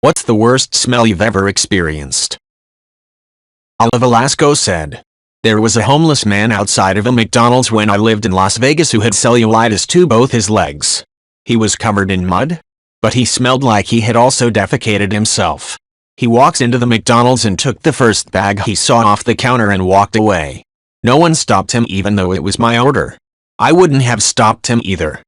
What's the worst smell you've ever experienced? Olive Velasco said. There was a homeless man outside of a McDonald's when I lived in Las Vegas who had cellulitis to both his legs. He was covered in mud, but he smelled like he had also defecated himself. He walked into the McDonald's and took the first bag he saw off the counter and walked away. No one stopped him even though it was my order. I wouldn't have stopped him either.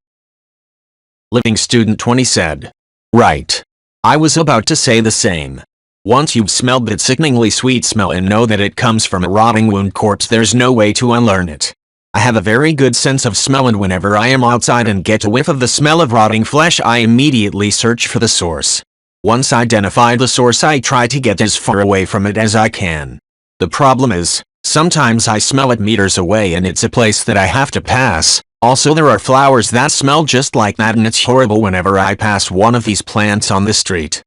Living Student 20 said. Right. I was about to say the same. Once you've smelled that sickeningly sweet smell and know that it comes from a rotting wound corpse, there's no way to unlearn it. I have a very good sense of smell, and whenever I am outside and get a whiff of the smell of rotting flesh, I immediately search for the source. Once identified the source, I try to get as far away from it as I can. The problem is, sometimes I smell it meters away and it's a place that I have to pass. Also, there are flowers that smell just like that, and it's horrible whenever I pass one of these plants on the street.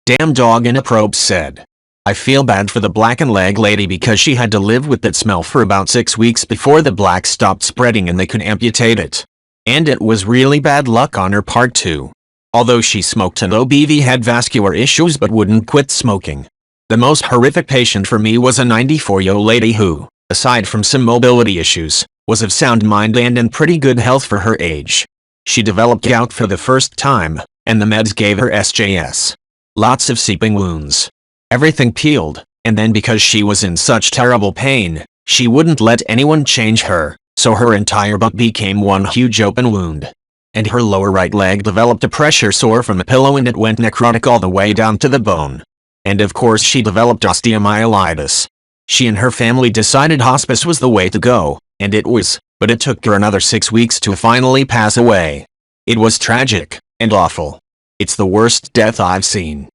Damn Dog in a Probe said. I feel bad for the black and leg lady because she had to live with that smell for about 6 weeks before the black stopped spreading and they could amputate it. And it was really bad luck on her part too. Although she smoked and OBV had vascular issues but wouldn't quit smoking. The most horrific patient for me was a 94-year-old lady who, aside from some mobility issues, was of sound mind and in pretty good health for her age. She developed gout for the first time, and the meds gave her SJS. Lots of seeping wounds. Everything peeled, and then because she was in such terrible pain, she wouldn't let anyone change her, so her entire butt became one huge open wound. And her lower right leg developed a pressure sore from a pillow and it went necrotic all the way down to the bone. And of course she developed osteomyelitis. She and her family decided hospice was the way to go. And it was, but it took her another 6 weeks to finally pass away. It was tragic, and awful. It's the worst death I've seen.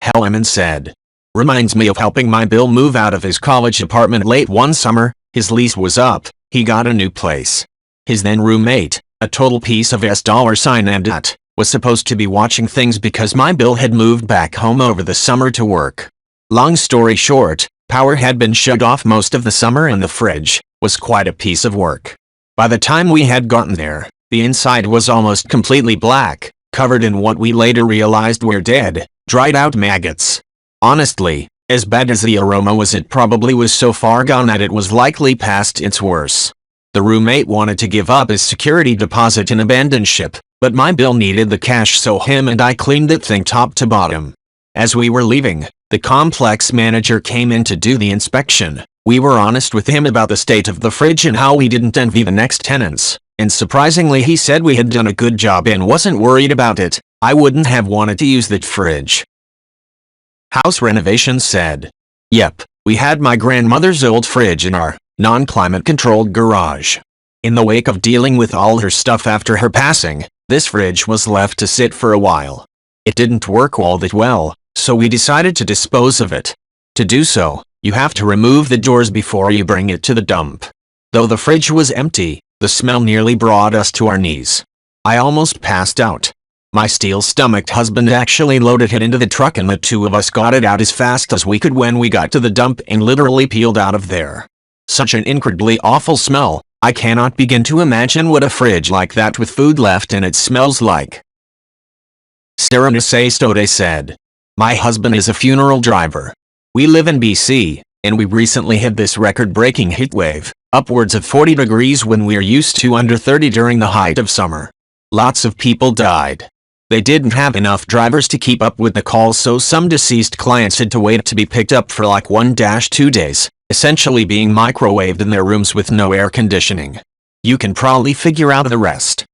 Hellman said. Reminds me of helping my Bill move out of his college apartment late one summer. His lease was up, he got a new place. His then roommate, a total piece of $, was supposed to be watching things because my Bill had moved back home over the summer to work. Long story short, power had been shut off most of the summer and the fridge was quite a piece of work. By the time we had gotten there, the inside was almost completely black, covered in what we later realized were dead, dried out maggots. Honestly, as bad as the aroma was, it probably was so far gone that it was likely past its worst. The roommate wanted to give up his security deposit and abandon ship, but my Bill needed the cash, so him and I cleaned that thing top to bottom. As we were leaving, the complex manager came in to do the inspection. We were honest with him about the state of the fridge and how we didn't envy the next tenants, and surprisingly he said we had done a good job and wasn't worried about it. I wouldn't have wanted to use that fridge. House Renovation said. Yep, we had my grandmother's old fridge in our non-climate controlled garage. In the wake of dealing with all her stuff after her passing, this fridge was left to sit for a while. It didn't work all that well, so we decided to dispose of it. To do so, you have to remove the doors before you bring it to the dump. Though the fridge was empty, the smell nearly brought us to our knees. I almost passed out. My steel-stomached husband actually loaded it into the truck and the two of us got it out as fast as we could when we got to the dump and literally peeled out of there. Such an incredibly awful smell. I cannot begin to imagine what a fridge like that with food left in it smells like. Serenase Stode said. My husband is a funeral driver. We live in BC, and we recently had this record-breaking heat wave, upwards of 40 degrees when we're used to under 30 during the height of summer. Lots of people died. They didn't have enough drivers to keep up with the calls, so some deceased clients had to wait to be picked up for like 1-2 days, essentially being microwaved in their rooms with no air conditioning. You can probably figure out the rest.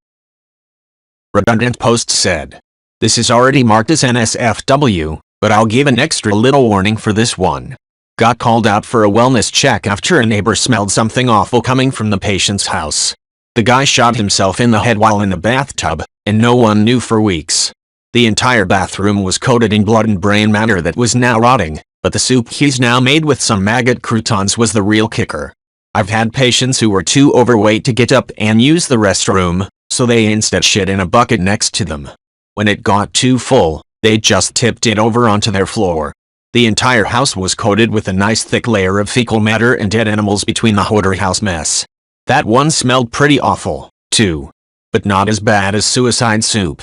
Redundant Post said. This is already marked as NSFW, but I'll give an extra little warning for this one. Got called out for a wellness check after a neighbor smelled something awful coming from the patient's house. The guy shot himself in the head while in the bathtub, and no one knew for weeks. The entire bathroom was coated in blood and brain matter that was now rotting, but the soup he's now made with some maggot croutons was the real kicker. I've had patients who were too overweight to get up and use the restroom, so they instead shit in a bucket next to them. When it got too full, they just tipped it over onto their floor. The entire house was coated with a nice thick layer of fecal matter and dead animals between the hoarder house mess. That one smelled pretty awful, too. But not as bad as suicide soup.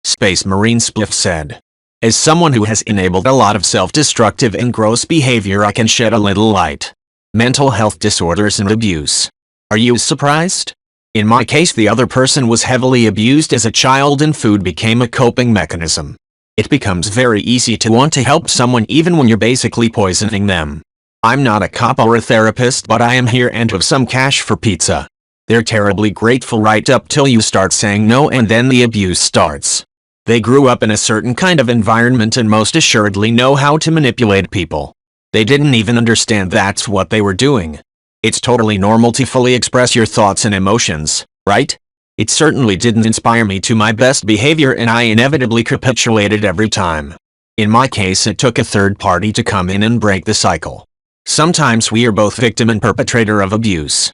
Space Marine Spliff said. As someone who has enabled a lot of self-destructive and gross behavior, I can shed a little light. Mental health disorders and abuse. Are you surprised? In my case, the other person was heavily abused as a child and food became a coping mechanism. It becomes very easy to want to help someone even when you're basically poisoning them. I'm not a cop or a therapist, but I am here and have some cash for pizza. They're terribly grateful right up till you start saying no, and then the abuse starts. They grew up in a certain kind of environment and most assuredly know how to manipulate people. They didn't even understand that's what they were doing. It's totally normal to fully express your thoughts and emotions, right? It certainly didn't inspire me to my best behavior, and I inevitably capitulated every time. In my case, it took a third party to come in and break the cycle. Sometimes we are both victim and perpetrator of abuse.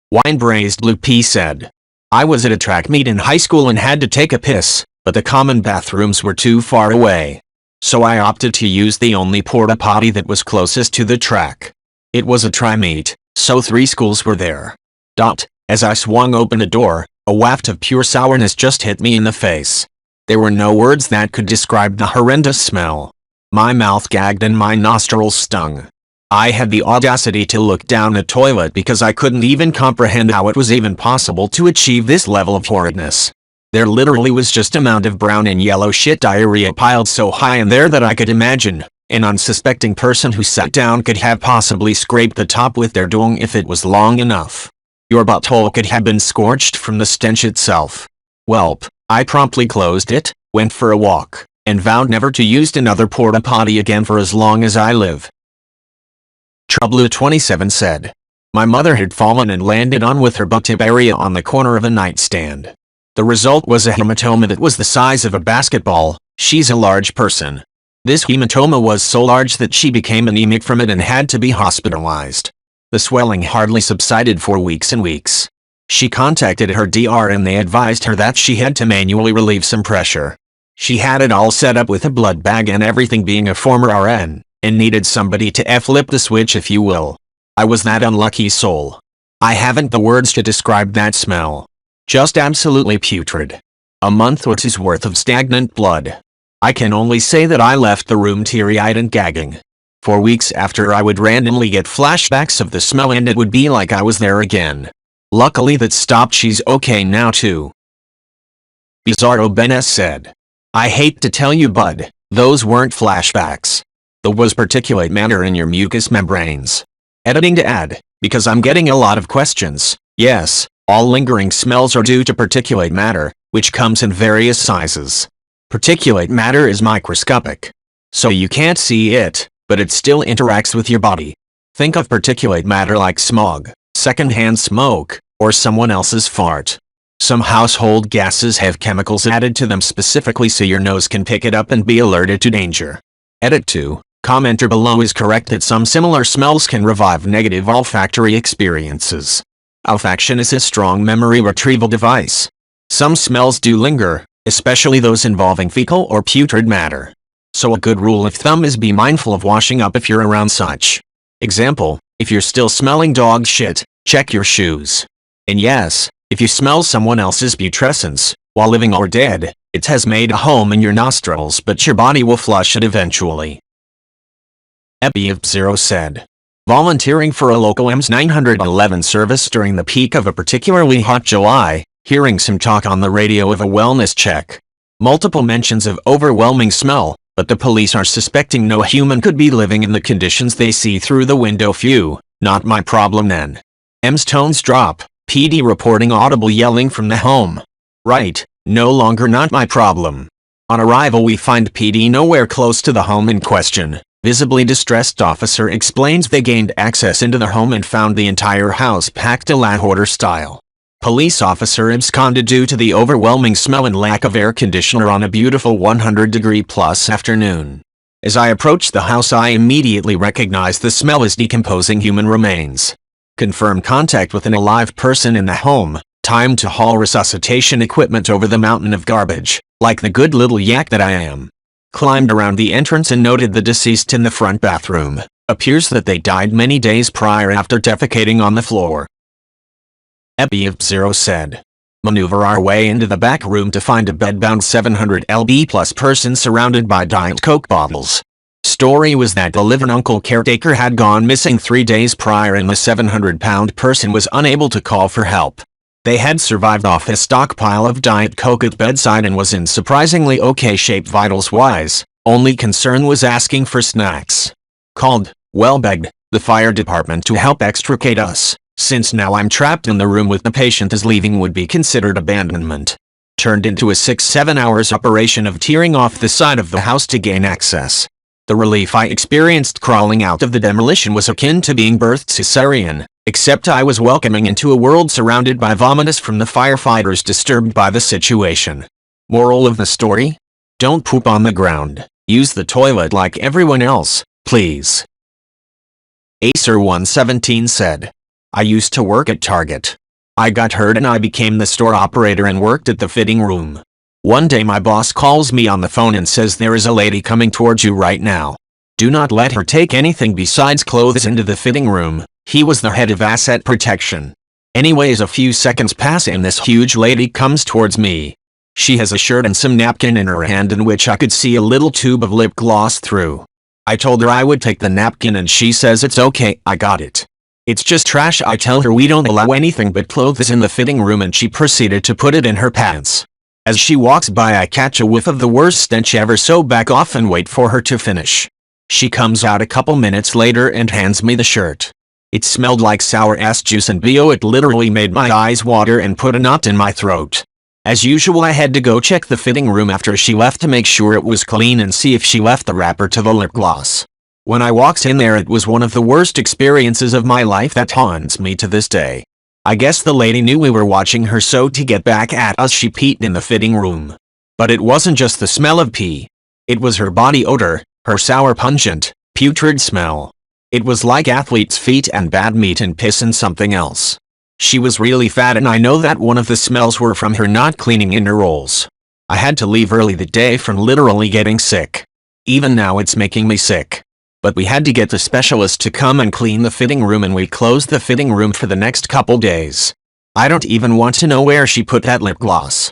Wine Braised Blue Pea said, I was at a track meet in high school and had to take a piss, but the common bathrooms were too far away. So I opted to use the only porta potty that was closest to the track. It was a tri-meet, so 3 schools were there. As I swung open the door, a waft of pure sourness just hit me in the face. There were no words that could describe the horrendous smell. My mouth gagged and my nostrils stung. I had the audacity to look down the toilet because I couldn't even comprehend how it was even possible to achieve this level of horridness. There literally was just a mound of brown and yellow shit diarrhea piled so high in there that I could imagine an unsuspecting person who sat down could have possibly scraped the top with their dung if it was long enough. Your butthole could have been scorched from the stench itself. Welp, I promptly closed it, went for a walk, and vowed never to use another porta potty again for as long as I live. Trouble27 said, my mother had fallen and landed on with her butt tip area on the corner of a nightstand. The result was a hematoma that was the size of a basketball. She's a large person. This hematoma was so large that she became anemic from it and had to be hospitalized. The swelling hardly subsided for weeks and weeks. She contacted her DR and they advised her that she had to manually relieve some pressure. She had it all set up with a blood bag and everything, being a former RN, and needed somebody to flip the switch, if you will. I was that unlucky soul. I haven't the words to describe that smell. Just absolutely putrid. A month or two's worth of stagnant blood. I can only say that I left the room teary-eyed and gagging. For weeks after, I would randomly get flashbacks of the smell and it would be like I was there again. Luckily that stopped. She's okay now too. Bizarro Benes said, I hate to tell you, bud, those weren't flashbacks. There was particulate matter in your mucous membranes. Editing to add, because I'm getting a lot of questions. Yes, all lingering smells are due to particulate matter, which comes in various sizes. Particulate matter is microscopic. So you can't see it, but it still interacts with your body. Think of particulate matter like smog, secondhand smoke, or someone else's fart. Some household gases have chemicals added to them specifically so your nose can pick it up and be alerted to danger. Edit 2. Commenter below is correct that some similar smells can revive negative olfactory experiences. Olfaction is a strong memory retrieval device. Some smells do linger, especially those involving fecal or putrid matter. So a good rule of thumb is be mindful of washing up if you're around such. Example, if you're still smelling dog shit, check your shoes. And yes, if you smell someone else's putrescence, while living or dead, it has made a home in your nostrils, but your body will flush it eventually. Epi0 said, volunteering for a local EMS 911 service during the peak of a particularly hot July, hearing some talk on the radio of a wellness check. Multiple mentions of overwhelming smell, but the police are suspecting no human could be living in the conditions they see through the window. Phew, not my problem then. EMS tones drop, PD reporting audible yelling from the home. Right, no longer not my problem. On arrival we find PD nowhere close to the home in question. Visibly distressed officer explains they gained access into the home and found the entire house packed a La Hoarder style. Police officer absconded due to the overwhelming smell and lack of air conditioner on a beautiful 100-degree-plus afternoon. As I approached the house I immediately recognized the smell as decomposing human remains. Confirmed contact with an alive person in the home. Time to haul resuscitation equipment over the mountain of garbage, like the good little yak that I am. Climbed around the entrance and noted the deceased in the front bathroom. Appears that they died many days prior after defecating on the floor. Epi0 said, maneuver our way into the back room to find a bedbound 700 lb plus person surrounded by Diet Coke bottles. Story was that the live-in uncle caretaker had gone missing 3 days prior and the 700-pound person was unable to call for help. They had survived off a stockpile of Diet Coke at bedside and was in surprisingly okay shape vitals-wise. Only concern was asking for snacks. Called, well begged, the fire department to help extricate us, since now I'm trapped in the room with the patient as leaving would be considered abandonment. Turned into a 6-7 hours operation of tearing off the side of the house to gain access. The relief I experienced crawling out of the demolition was akin to being birthed cesarean, except I was welcoming into a world surrounded by vomitus from the firefighters disturbed by the situation. Moral of the story? Don't poop on the ground. Use the toilet like everyone else, please. Acer117 said, I used to work at Target. I got hurt and I became the store operator and worked at the fitting room. One day my boss calls me on the phone and says there is a lady coming towards you right now. Do not let her take anything besides clothes into the fitting room. He was the head of asset protection. Anyways, a few seconds pass and this huge lady comes towards me. She has a shirt and some napkin in her hand in which I could see a little tube of lip gloss through. I told her I would take the napkin and she says it's okay, I got it. It's just trash. I tell her we don't allow anything but clothes in the fitting room and she proceeded to put it in her pants. As she walks by I catch a whiff of the worst stench ever, so back off and wait for her to finish. She comes out a couple minutes later and hands me the shirt. It smelled like sour ass juice and BO, it literally made my eyes water and put a knot in my throat. As usual I had to go check the fitting room after she left to make sure it was clean and see if she left the wrapper to the lip gloss. When I walks in there it was one of the worst experiences of my life that haunts me to this day. I guess the lady knew we were watching her, so to get back at us she peed in the fitting room. But it wasn't just the smell of pee. It was her body odor, her sour pungent, putrid smell. It was like athlete's feet and bad meat and piss and something else. She was really fat and I know that one of the smells were from her not cleaning inner rolls. I had to leave early the day from literally getting sick. Even now it's making me sick. But we had to get the specialist to come and clean the fitting room and we closed the fitting room for the next couple days. I don't even want to know where she put that lip gloss.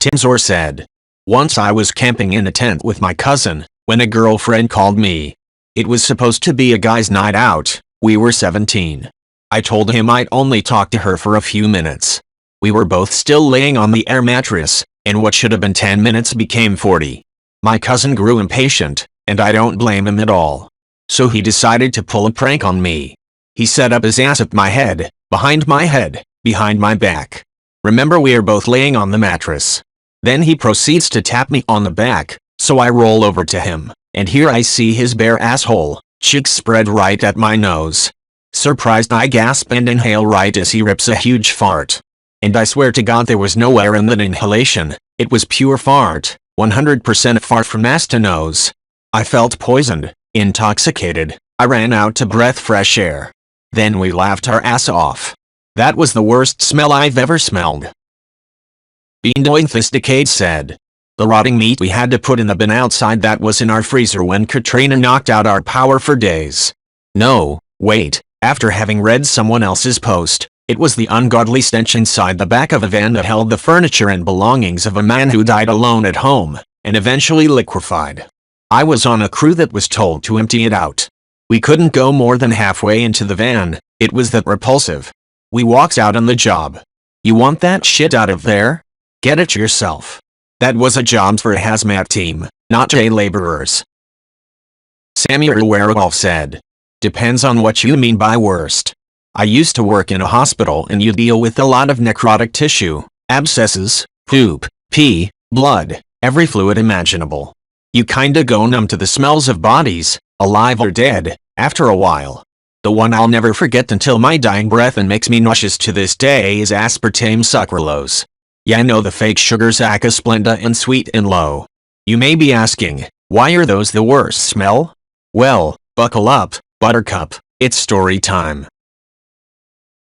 Timzor said, once I was camping in a tent with my cousin, when a girlfriend called me. It was supposed to be a guy's night out, we were 17. I told him I'd only talk to her for a few minutes. We were both still laying on the air mattress, and what should have been 10 minutes became 40. My cousin grew impatient, and I don't blame him at all. So he decided to pull a prank on me. He set up his ass at my head, behind my back. Remember, we are both laying on the mattress. Then he proceeds to tap me on the back, so I roll over to him, and here I see his bare asshole, cheeks spread right at my nose. Surprised I gasp and inhale right as he rips a huge fart. And I swear to God there was no air in that inhalation, it was pure fart, 100% fart from ass to nose. I felt poisoned, intoxicated. I ran out to breathe fresh air. Then we laughed our ass off. That was the worst smell I've ever smelled. Beandointhisticade said, the rotting meat we had to put in the bin outside that was in our freezer when Katrina knocked out our power for days. No, wait, after having read someone else's post, it was the ungodly stench inside the back of a van that held the furniture and belongings of a man who died alone at home, and eventually liquefied. I was on a crew that was told to empty it out. We couldn't go more than halfway into the van, it was that repulsive. We walked out on the job. You want that shit out of there? Get it yourself. That was a job for a hazmat team, not day laborers. Samuel Werewolf said, depends on what you mean by worst. I used to work in a hospital and you deal with a lot of necrotic tissue, abscesses, poop, pee, blood, every fluid imaginable. You kinda go numb to the smells of bodies, alive or dead, after a while. The one I'll never forget until my dying breath and makes me nauseous to this day is aspartame sucralose. Yeah, I know, the fake sugars Aca Splenda and Sweet and Low. You may be asking, why are those the worst smell? Well, buckle up, Buttercup, it's story time.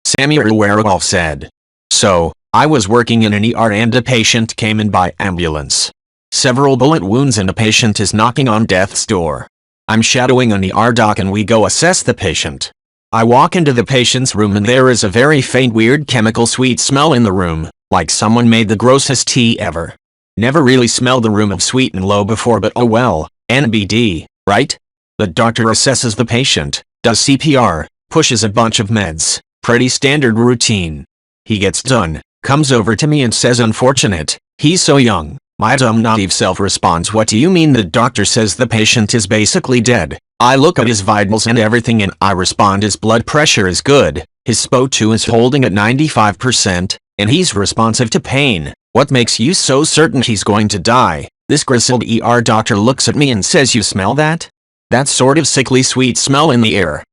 Samuel Werewolf said, so, I was working in an ER and a patient came in by ambulance. Several bullet wounds and a patient is knocking on death's door. I'm shadowing an ER doc and we go assess the patient. I walk into the patient's room and there is a very faint weird chemical sweet smell in the room, like someone made the grossest tea ever. Never really smelled the room of sweet and low before, but oh well, NBD, right? The doctor assesses the patient, does CPR, pushes a bunch of meds, pretty standard routine. He gets done, comes over to me and says, "Unfortunate, he's so young." My dumb naive self responds, "What do you mean?" The doctor says the patient is basically dead. I look at his vitals and everything and I respond, his blood pressure is good, his SpO2 is holding at 95%, and he's responsive to pain. What makes you so certain he's going to die? This grizzled ER doctor looks at me and says, "You smell that? That sort of sickly sweet smell in the air."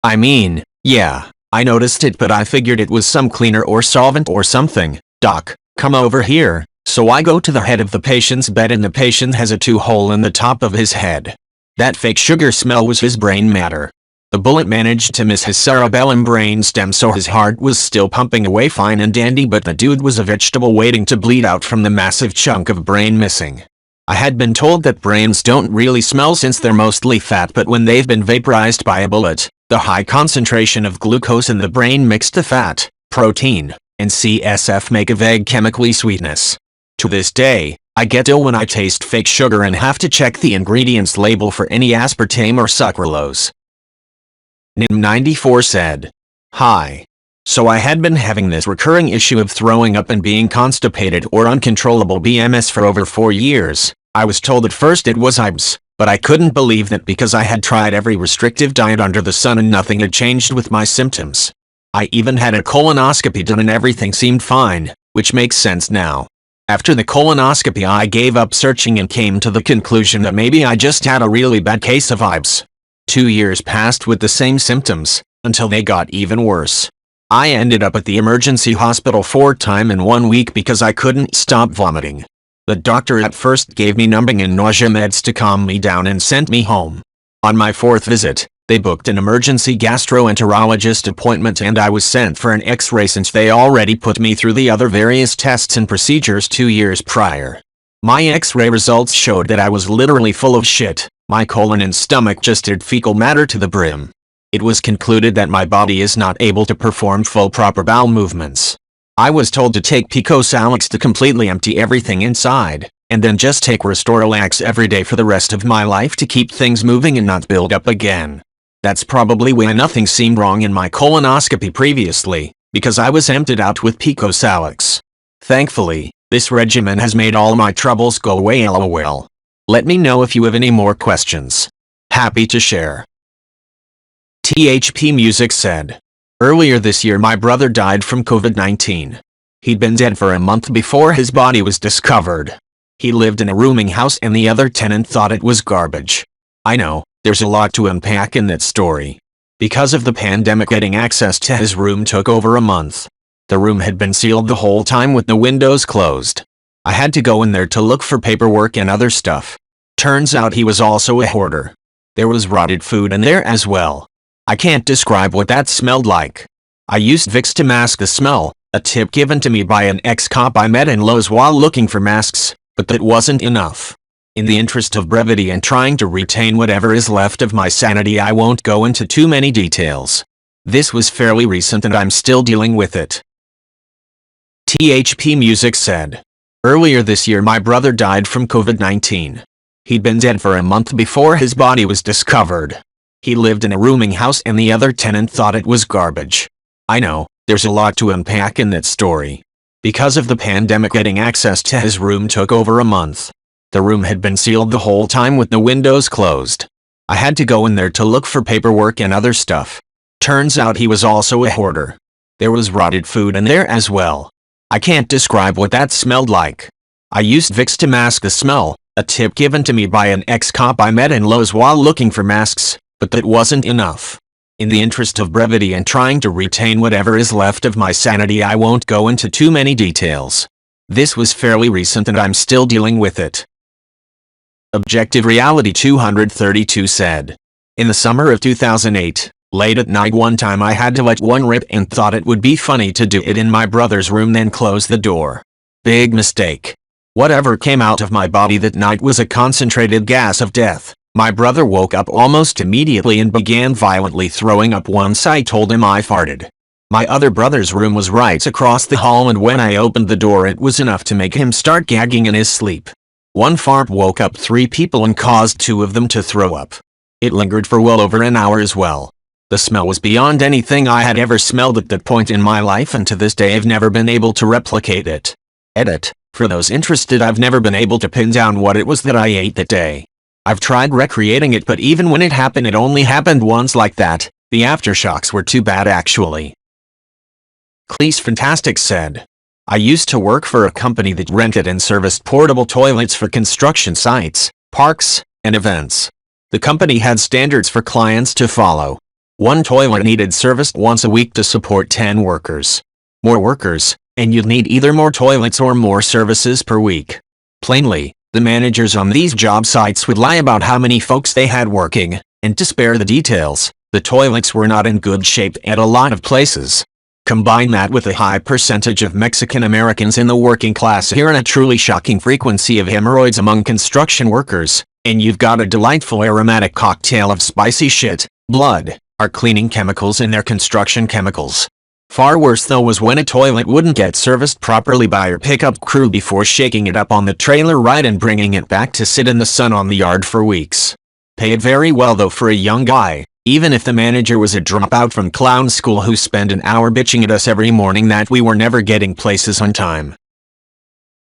I mean, yeah, I noticed it, but I figured it was some cleaner or solvent or something. "Doc, come over here." So I go to the head of the patient's bed and the patient has a hole in the top of his head. That fake sugar smell was his brain matter. The bullet managed to miss his cerebellum brainstem, so his heart was still pumping away fine and dandy, but the dude was a vegetable waiting to bleed out from the massive chunk of brain missing. I had been told that brains don't really smell since they're mostly fat, but when they've been vaporized by a bullet, the high concentration of glucose in the brain mixed to fat, protein, and CSF make a vague chemically sweetness. To this day, I get ill when I taste fake sugar and have to check the ingredients label for any aspartame or sucralose. Nim94 said, "Hi. So I had been having this recurring issue of throwing up and being constipated or uncontrollable BMS for over 4 years. I was told at first it was IBS, but I couldn't believe that because I had tried every restrictive diet under the sun and nothing had changed with my symptoms. I even had a colonoscopy done and everything seemed fine, which makes sense now. After the colonoscopy I gave up searching and came to the conclusion that maybe I just had a really bad case of IBS. 2 years passed with the same symptoms, until they got even worse. I ended up at the emergency hospital 4 times in 1 week because I couldn't stop vomiting. The doctor at first gave me numbing and nausea meds to calm me down and sent me home. On my 4th visit, they booked an emergency gastroenterologist appointment and I was sent for an X-ray since they already put me through the other various tests and procedures 2 years prior. My X-ray results showed that I was literally full of shit. My colon and stomach just had fecal matter to the brim. It was concluded that my body is not able to perform full proper bowel movements. I was told to take Pico-Salix to completely empty everything inside, and then just take Restorelax every day for the rest of my life to keep things moving and not build up again. That's probably why nothing seemed wrong in my colonoscopy previously, because I was emptied out with Pico-Salix. Thankfully, this regimen has made all my troubles go away. LOL. Let me know if you have any more questions. Happy to share. THP Music said, "Earlier this year my brother died from COVID-19. He'd been dead for a month before his body was discovered. He lived in a rooming house and the other tenant thought it was garbage. I know, there's a lot to unpack in that story. Because of the pandemic, getting access to his room took over a month. The room had been sealed the whole time with the windows closed. I had to go in there to look for paperwork and other stuff. Turns out he was also a hoarder. There was rotted food in there as well. I can't describe what that smelled like. I used Vicks to mask the smell, a tip given to me by an ex-cop I met in Lowe's while looking for masks, but that wasn't enough. In the interest of brevity and trying to retain whatever is left of my sanity, I won't go into too many details. This was fairly recent and I'm still dealing with it." THP Music said, "Earlier this year my brother died from COVID-19. He'd been dead for a month before his body was discovered. He lived in a rooming house and the other tenant thought it was garbage. I know, there's a lot to unpack in that story. Because of the pandemic, getting access to his room took over a month. The room had been sealed the whole time with the windows closed. I had to go in there to look for paperwork and other stuff. Turns out he was also a hoarder. There was rotted food in there as well. I can't describe what that smelled like. I used Vicks to mask the smell, a tip given to me by an ex-cop I met in Lowe's while looking for masks, but that wasn't enough. In the interest of brevity and trying to retain whatever is left of my sanity, I won't go into too many details. This was fairly recent and I'm still dealing with it." Objective Reality 232 said, "In the summer of 2008, late at night one time I had to let one rip and thought it would be funny to do it in my brother's room, then close the door. Big mistake. Whatever came out of my body that night was a concentrated gas of death. My brother woke up almost immediately and began violently throwing up once I told him I farted. My other brother's room was right across the hall, and when I opened the door it was enough to make him start gagging in his sleep. One fart woke up 3 people and caused 2 of them to throw up. It lingered for well over an hour as well. The smell was beyond anything I had ever smelled at that point in my life, and to this day I've never been able to replicate it. Edit. For those interested, I've never been able to pin down what it was that I ate that day. I've tried recreating it, but even when it happened, it only happened once like that. The aftershocks were too bad actually. Cleese Fantastic said, I used to work for a company that rented and serviced portable toilets for construction sites, parks, and events. The company had standards for clients to follow. One toilet needed serviced once a week to support 10 workers. More workers, and you'd need either more toilets or more services per week. Plainly, the managers on these job sites would lie about how many folks they had working, and to spare the details, the toilets were not in good shape at a lot of places. Combine that with a high percentage of Mexican Americans in the working class here and a truly shocking frequency of hemorrhoids among construction workers, and you've got a delightful aromatic cocktail of spicy shit, blood, or cleaning chemicals in their construction chemicals. Far worse though was when a toilet wouldn't get serviced properly by your pickup crew before shaking it up on the trailer ride and bringing it back to sit in the sun on the yard for weeks. Paid very well though for a young guy, even if the manager was a dropout from clown school who spent an hour bitching at us every morning that we were never getting places on time.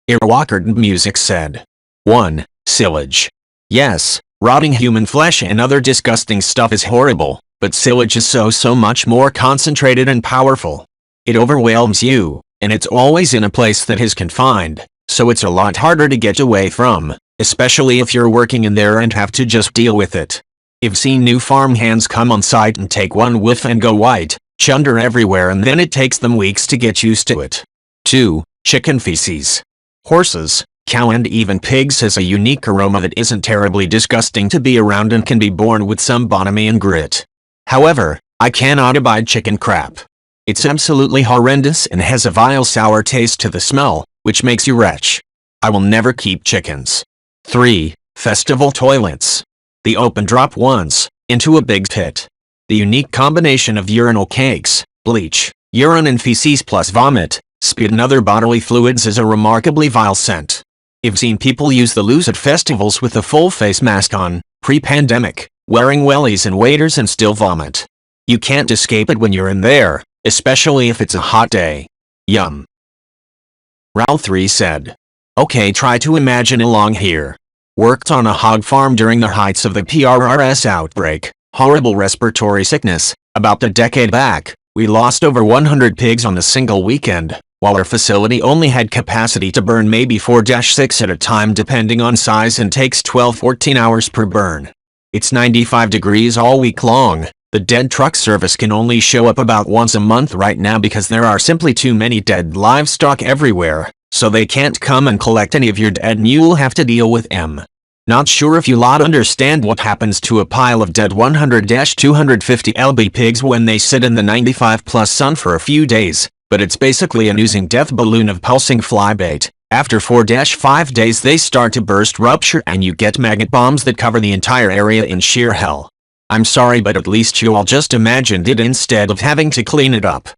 Earwalker Music said. 1. Silage. Yes, rotting human flesh and other disgusting stuff is horrible, but silage is so much more concentrated and powerful. It overwhelms you, and it's always in a place that is confined, so it's a lot harder to get away from, especially if you're working in there and have to just deal with it. I've seen new farm hands come on site and take one whiff and go white, chunder everywhere, and then it takes them weeks to get used to it. 2. Chicken feces. Horses, cow and even pigs has a unique aroma that isn't terribly disgusting to be around and can be borne with some bonhomie and grit. However, I cannot abide chicken crap. It's absolutely horrendous and has a vile sour taste to the smell, which makes you retch. I will never keep chickens. 3. Festival toilets. The open drop once, into a big pit. The unique combination of urinal cakes, bleach, urine and feces plus vomit, spit and other bodily fluids is a remarkably vile scent. I've seen people use the loos at festivals with a full face mask on, pre-pandemic, wearing wellies and waders and still vomit. You can't escape it when you're in there, especially if it's a hot day. Yum. Raul3 said. Okay, try to imagine along here. Worked on a hog farm during the heights of the PRRS outbreak, horrible respiratory sickness, about a decade back. We lost over 100 pigs on a single weekend, while our facility only had capacity to burn maybe 4-6 at a time depending on size and takes 12-14 hours per burn. It's 95 degrees all week long. The dead truck service can only show up about once a month right now because there are simply too many dead livestock everywhere, so they can't come and collect any of your dead and you'll have to deal with them. Not sure if you lot understand what happens to a pile of dead 100-250 lb pigs when they sit in the 95+ sun for a few days, but it's basically an oozing death balloon of pulsing flybait. After 4-5 days they start to burst rupture and you get maggot bombs that cover the entire area in sheer hell. I'm sorry, but at least you all just imagined it instead of having to clean it up.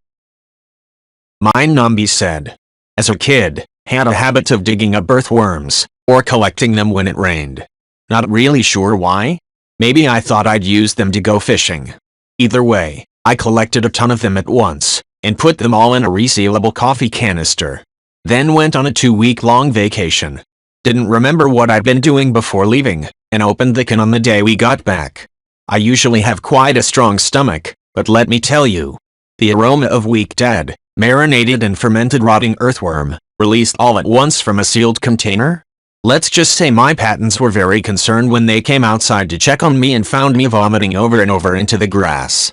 Mine Numby said. As a kid, had a habit of digging up earthworms, or collecting them when it rained. Not really sure why? Maybe I thought I'd use them to go fishing. Either way, I collected a ton of them at once, and put them all in a resealable coffee canister. Then went on a 2-week-long vacation. Didn't remember what I'd been doing before leaving, and opened the can on the day we got back. I usually have quite a strong stomach, but let me tell you, the aroma of weak dead, marinated and fermented rotting earthworm, released all at once from a sealed container? Let's just say my patents were very concerned when they came outside to check on me and found me vomiting over and over into the grass.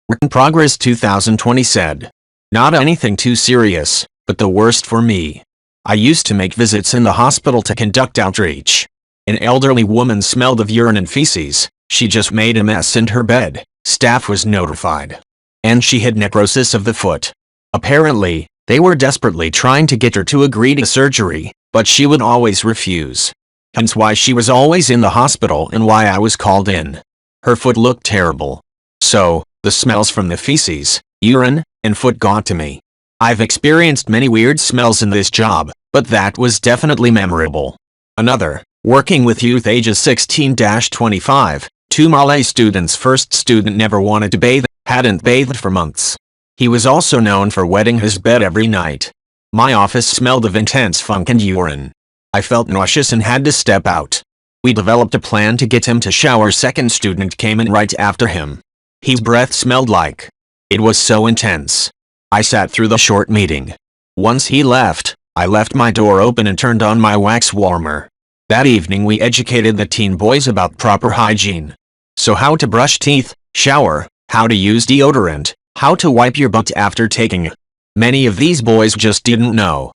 Work in Progress 2020 said. Not anything too serious, but the worst for me. I used to make visits in the hospital to conduct outreach. An elderly woman smelled of urine and feces. She just made a mess in her bed. Staff was notified. And she had necrosis of the foot. Apparently, they were desperately trying to get her to agree to surgery, but she would always refuse. Hence why she was always in the hospital and why I was called in. Her foot looked terrible. So, the smells from the feces, urine, and foot got to me. I've experienced many weird smells in this job, but that was definitely memorable. Another, working with youth ages 16-25, 2 Malay students. First student never wanted to bathe, hadn't bathed for months. He was also known for wetting his bed every night. My office smelled of intense funk and urine. I felt nauseous and had to step out. We developed a plan to get him to shower. Second student came in right after him. His breath smelled like. It was so intense. I sat through the short meeting. Once he left, I left my door open and turned on my wax warmer. That evening we educated the teen boys about proper hygiene. So how to brush teeth, shower, how to use deodorant, how to wipe your butt after taking. Many of these boys just didn't know.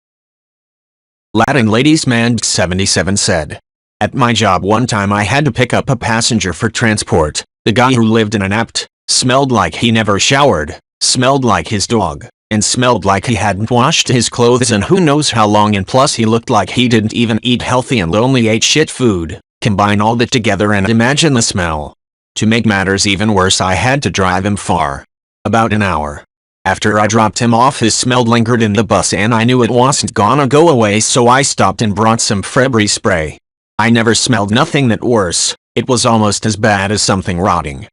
Latin Ladies Man 77 said. At my job one time I had to pick up a passenger for transport. The guy who lived in an apt, smelled like he never showered, smelled like his dog, and smelled like he hadn't washed his clothes in who knows how long, and plus he looked like he didn't even eat healthy and only ate shit food. Combine all that together and imagine the smell. To make matters even worse, I had to drive him far. About an hour. After I dropped him off, his smell lingered in the bus and I knew it wasn't gonna go away, so I stopped and brought some Febreze spray. I never smelled nothing that worse. It was almost as bad as something rotting.